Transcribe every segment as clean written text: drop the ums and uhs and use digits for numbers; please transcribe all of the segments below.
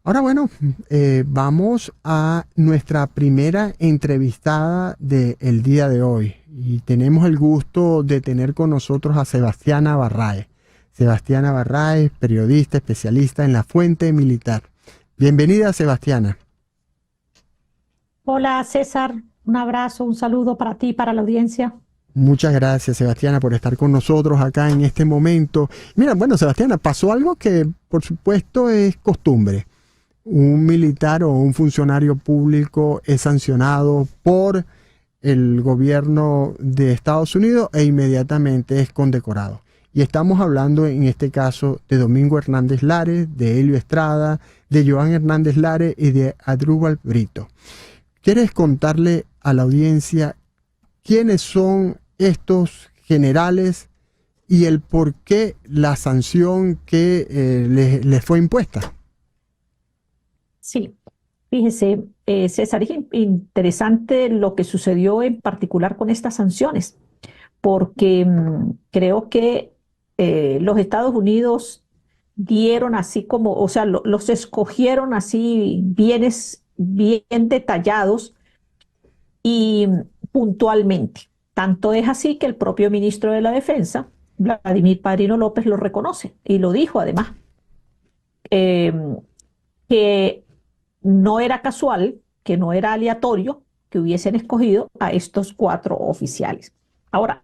Ahora bueno, vamos a nuestra primera entrevistada del día de hoy y tenemos el gusto de tener con nosotros a Sebastiana Barraez. Sebastiana Barraez, periodista especialista en la fuente militar. Bienvenida, Sebastiana. Hola César, un abrazo, un saludo para ti, para la audiencia. Muchas gracias, Sebastiana, por estar con nosotros acá en este momento. Mira, bueno, Sebastiana, pasó algo que por supuesto es costumbre. Un militar o un funcionario público es sancionado por el gobierno de Estados Unidos e inmediatamente es condecorado. Y estamos hablando en este caso de Domingo Hernández Lares, de Helio Estrada, de Joan Hernández Lares y de Adrúbal Brito. ¿Quieres contarle a la audiencia quiénes son estos generales y el por qué la sanción que les fue impuesta? Sí, fíjese, César, es interesante lo que sucedió en particular con estas sanciones, porque creo que los Estados Unidos dieron así como, o sea, los escogieron así bien detallados y puntualmente. Tanto es así que el propio ministro de la Defensa, Vladimir Padrino López, lo reconoce y lo dijo además. eh, que no era casual, que no era aleatorio que hubiesen escogido a estos cuatro oficiales. Ahora,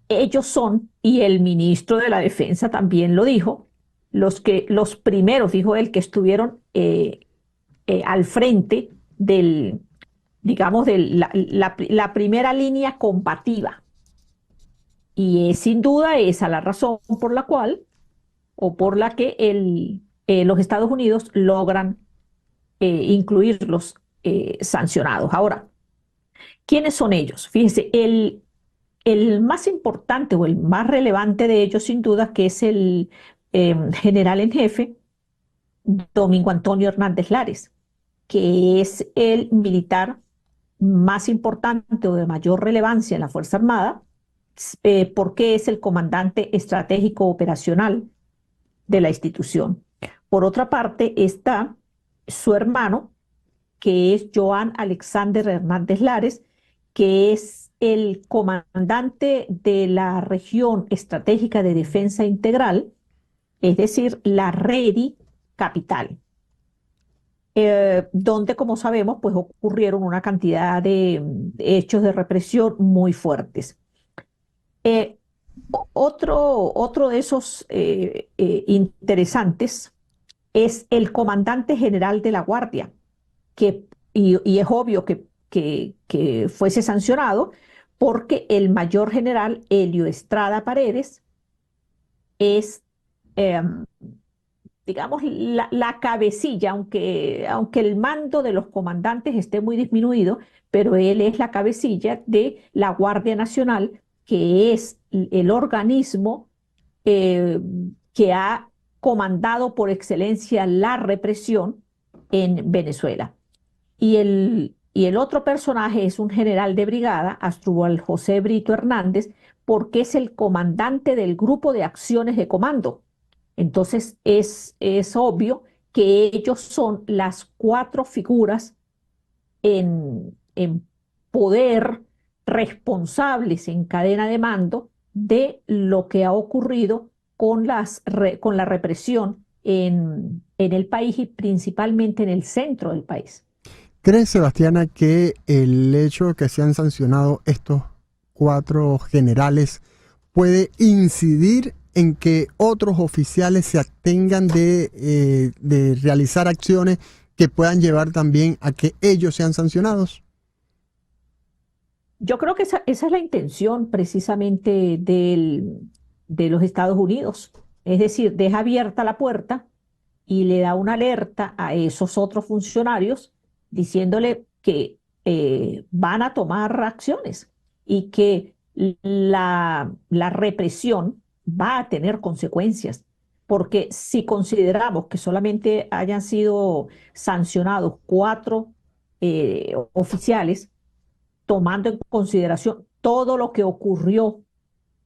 ellos son, y el ministro de la Defensa también lo dijo, los primeros, dijo él, que estuvieron al frente del, digamos, de la primera línea combativa. Y sin duda esa la razón por la cual o por la que los Estados Unidos logran incluirlos sancionados. Ahora, ¿quiénes son ellos? Fíjese, el más importante o el más relevante de ellos, sin duda, que es el general en jefe, Domingo Antonio Hernández Lares, que es el militar más importante o de mayor relevancia en la Fuerza Armada, porque es el comandante estratégico operacional de la institución. Por otra parte, está su hermano, que es Joan Alexander Hernández Lares, que es el comandante de la región estratégica de defensa integral, es decir, la REDI capital, donde, como sabemos, pues ocurrieron una cantidad de hechos de represión muy fuertes. Eh, otro de esos interesantes es el comandante general de la Guardia, y es obvio que fuese sancionado porque el mayor general Helio Estrada Paredes es, eh, digamos, la cabecilla, aunque el mando de los comandantes esté muy disminuido, pero él es la cabecilla de la Guardia Nacional, que es el organismo eh, que ha comandado por excelencia la represión en Venezuela. Y el otro personaje es un general de brigada, Asdrúbal José Brito Hernández, porque es el comandante del grupo de acciones de comando. Entonces es obvio que ellos son las cuatro figuras en poder responsables en cadena de mando de lo que ha ocurrido con la represión en el país y principalmente en el centro del país. ¿Crees, Sebastiana, que el hecho de que se han sancionado estos cuatro generales puede incidir en que otros oficiales se abstengan de realizar acciones que puedan llevar también a que ellos sean sancionados? Yo creo que esa es la intención precisamente de los Estados Unidos. Es decir, deja abierta la puerta y le da una alerta a esos otros funcionarios diciéndole que van a tomar acciones y que la represión va a tener consecuencias. Porque si consideramos que solamente hayan sido sancionados cuatro oficiales, tomando en consideración todo lo que ocurrió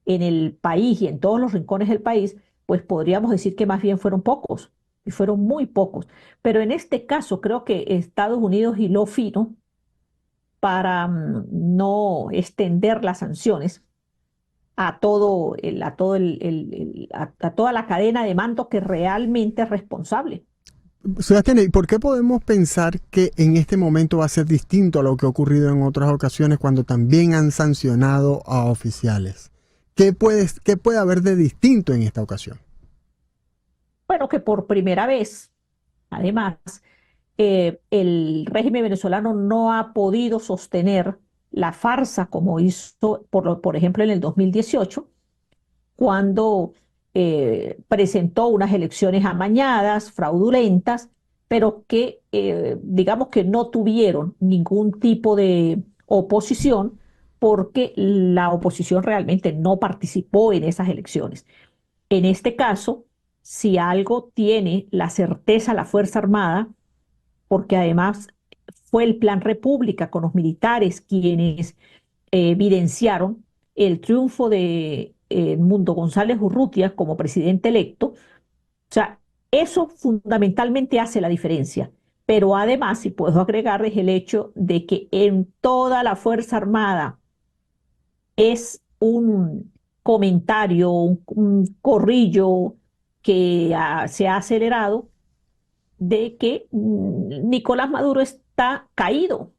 en el país y en todos los rincones del país, pues podríamos decir que más bien fueron pocos. y fueron muy pocos. Pero en este caso creo que Estados Unidos hiló fino para no extender las sanciones a a toda la cadena de mando que realmente es responsable. Sebastián, ¿y por qué podemos pensar que en este momento va a ser distinto a lo que ha ocurrido en otras ocasiones cuando también han sancionado a oficiales? Qué puede haber de distinto en esta ocasión? Bueno, que por primera vez, además, el régimen venezolano no ha podido sostener la farsa como hizo, por ejemplo, en el 2018, cuando presentó unas elecciones amañadas, fraudulentas, pero que digamos que no tuvieron ningún tipo de oposición porque la oposición realmente no participó en esas elecciones. En este caso, si algo tiene la certeza la Fuerza Armada, porque además fue el Plan República con los militares quienes evidenciaron el triunfo de Mundo González Urrutia como presidente electo. O sea, eso fundamentalmente hace la diferencia. Pero además, si puedo agregar, es el hecho de que en toda la Fuerza Armada es un comentario, un corrillo que se ha acelerado de que Nicolás Maduro está caído,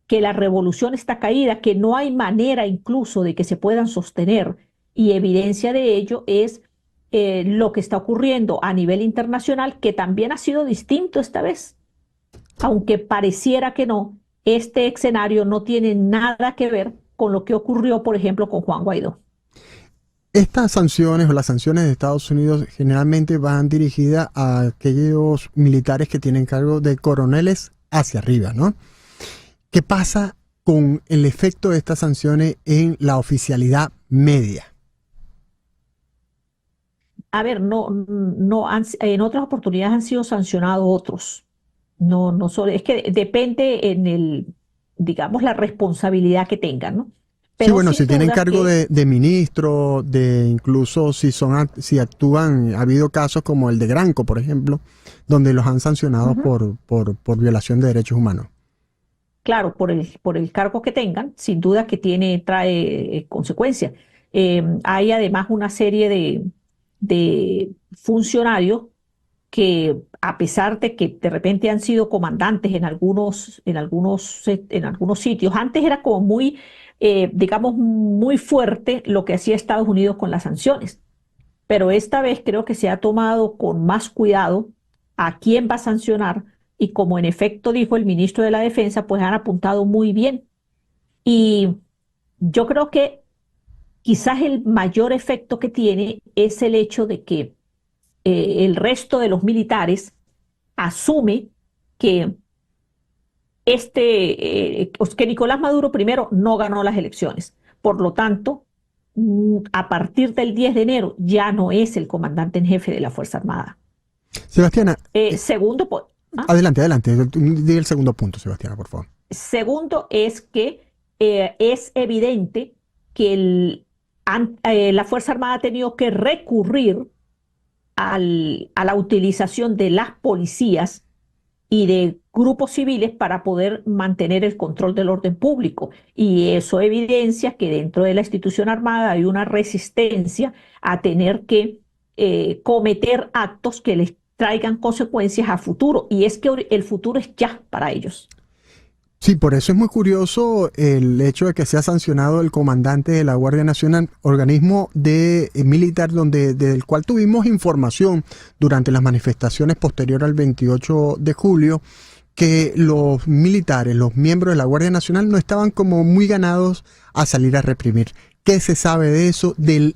que la revolución está caída, que no hay manera incluso de que se puedan sostener. Y evidencia de ello es lo que está ocurriendo a nivel internacional, que también ha sido distinto esta vez. Aunque pareciera que no, este escenario no tiene nada que ver con lo que ocurrió, por ejemplo, con Juan Guaidó. Estas sanciones o las sanciones de Estados Unidos generalmente van dirigidas a aquellos militares que tienen cargo de coroneles hacia arriba, ¿no? ¿Qué pasa con el efecto de estas sanciones en la oficialidad media? A ver, en otras oportunidades han sido sancionados otros. No solo, es que depende digamos, la responsabilidad que tengan, ¿no? Sí, Pero bueno, si sin tienen duda cargo que, de ministro, de incluso si actúan, ha habido casos como el de Granco, por ejemplo, donde los han sancionado ujú, por violación de derechos humanos. claro, por el cargo que tengan, sin duda que trae consecuencias. Hay además una serie de funcionarios que a pesar de que de repente han sido comandantes en algunos sitios, antes era como muy, digamos, muy fuerte lo que hacía Estados Unidos con las sanciones, pero esta vez creo que se ha tomado con más cuidado a quién va a sancionar y como en efecto dijo el ministro de la Defensa, pues han apuntado muy bien. Y yo creo que quizás el mayor efecto que tiene es el hecho de que el resto de los militares asume que que Nicolás Maduro primero no ganó las elecciones. Por lo tanto, a partir del 10 de enero ya no es el comandante en jefe de la Fuerza Armada. Sebastiana, Segundo, ¿ah? adelante, adelante. Diga el segundo punto, Sebastiana, por favor. Segundo es que es evidente que la Fuerza Armada ha tenido que recurrir a la utilización de las policías y de grupos civiles para poder mantener el control del orden público. Y eso evidencia que dentro de la institución armada hay una resistencia a tener que cometer actos que les traigan consecuencias a futuro. Y es que el futuro es ya para ellos. Sí, por eso es muy curioso el hecho de que sea sancionado el comandante de la Guardia Nacional, organismo militar del cual tuvimos información durante las manifestaciones posteriores al 28 de julio, que los militares, los miembros de la Guardia Nacional no estaban como muy ganados a salir a reprimir. ¿Qué se sabe de eso? Del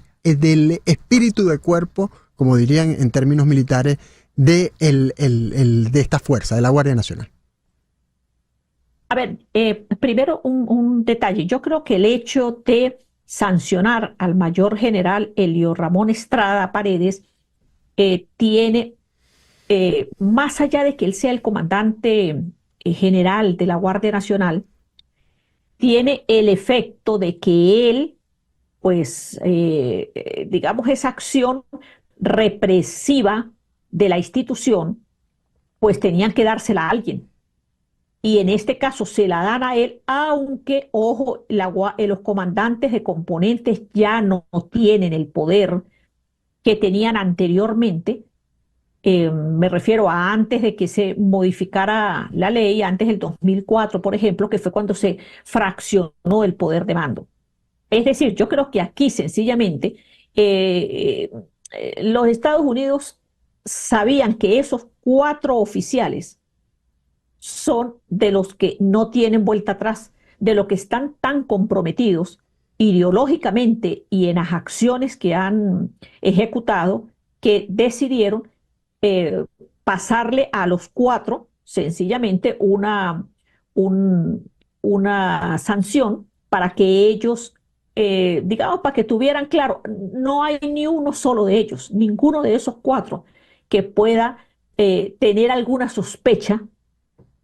espíritu de cuerpo, como dirían en términos militares, de esta fuerza, de la Guardia Nacional. A ver, primero un detalle. Yo creo que el hecho de sancionar al mayor general Elio Ramón Estrada Paredes tiene, más allá de que él sea el comandante general de la Guardia Nacional, tiene el efecto de que él, pues, digamos, esa acción represiva de la institución, pues tenían que dársela a alguien. Y en este caso se la dan a él, aunque, ojo, los comandantes de componentes ya no tienen el poder que tenían anteriormente. Me refiero a antes de que se modificara la ley, antes del 2004, por ejemplo, que fue cuando se fraccionó el poder de mando. Es decir, yo creo que aquí sencillamente los Estados Unidos sabían que esos 4 oficiales son de los que no tienen vuelta atrás, de los que están tan comprometidos ideológicamente y en las acciones que han ejecutado, que decidieron pasarle a los 4 sencillamente una sanción para que ellos, digamos, para que tuvieran claro, no hay ni uno solo de ellos, ninguno de esos 4 que pueda tener alguna sospecha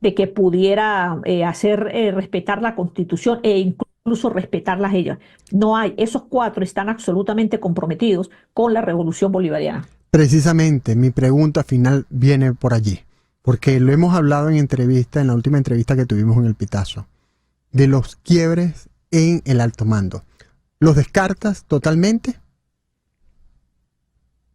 de que pudiera hacer respetar la Constitución e incluso respetarlas ellas. No hay, esos 4 están absolutamente comprometidos con la Revolución Bolivariana. Precisamente, mi pregunta final viene por allí, porque lo hemos hablado en la última entrevista que tuvimos en El Pitazo, de los quiebres en el alto mando. ¿Los descartas totalmente?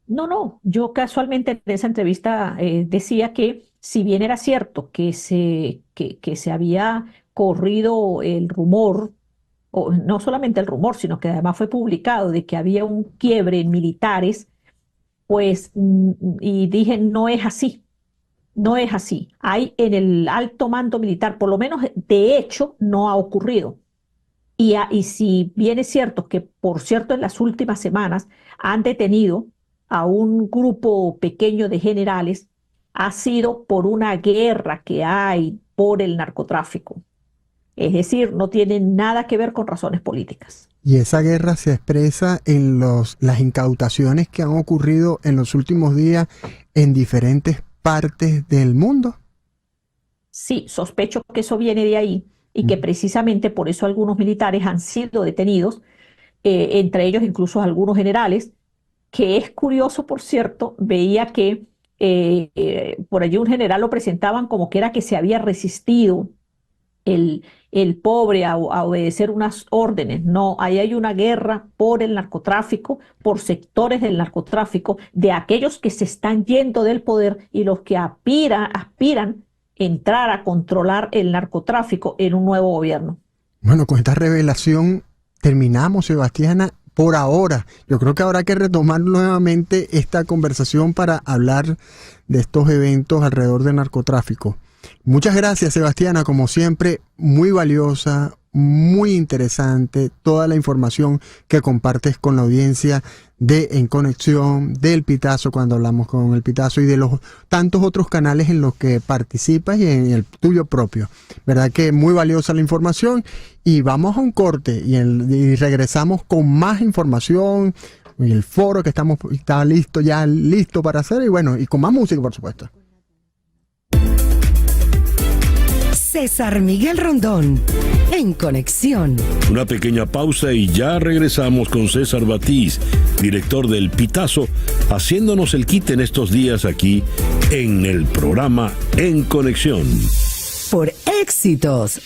No, yo casualmente en esa entrevista decía que si bien era cierto que se había corrido el rumor, o no solamente el rumor, sino que además fue publicado de que había un quiebre en militares, pues, y dije, no es así, no es así. Hay en el alto mando militar, por lo menos de hecho, no ha ocurrido. Y si bien es cierto que, por cierto, en las últimas semanas han detenido a un grupo pequeño de generales, ha sido por una guerra que hay por el narcotráfico. Es decir, no tiene nada que ver con razones políticas. Y esa guerra se expresa en las incautaciones que han ocurrido en los últimos días en diferentes partes del mundo. Sí, sospecho que eso viene de ahí y que precisamente por eso algunos militares han sido detenidos, entre ellos incluso algunos generales, que es curioso, por cierto, veía que por allí un general lo presentaban como que era que se había resistido el pobre a obedecer unas órdenes. No, ahí hay una guerra por el narcotráfico, por sectores del narcotráfico, de aquellos que se están yendo del poder y los que aspiran entrar a controlar el narcotráfico en un nuevo gobierno. Bueno, con esta revelación terminamos, Sebastiana, por ahora. Yo creo que habrá que retomar nuevamente esta conversación para hablar de estos eventos alrededor del narcotráfico. Muchas gracias, Sebastiana, como siempre, muy valiosa, muy interesante, toda la información que compartes con la audiencia de En Conexión, del Pitazo, cuando hablamos con El Pitazo, y de los tantos otros canales en los que participas y en el tuyo propio. Verdad que muy valiosa la información, y vamos a un corte y regresamos con más información y el foro que está listo para hacer, y bueno, y con más música, por supuesto. César Miguel Rondón, En Conexión. Una pequeña pausa y ya regresamos con César Batiz, director del Pitazo, haciéndonos el quite en estos días aquí en el programa En Conexión. Por Éxitos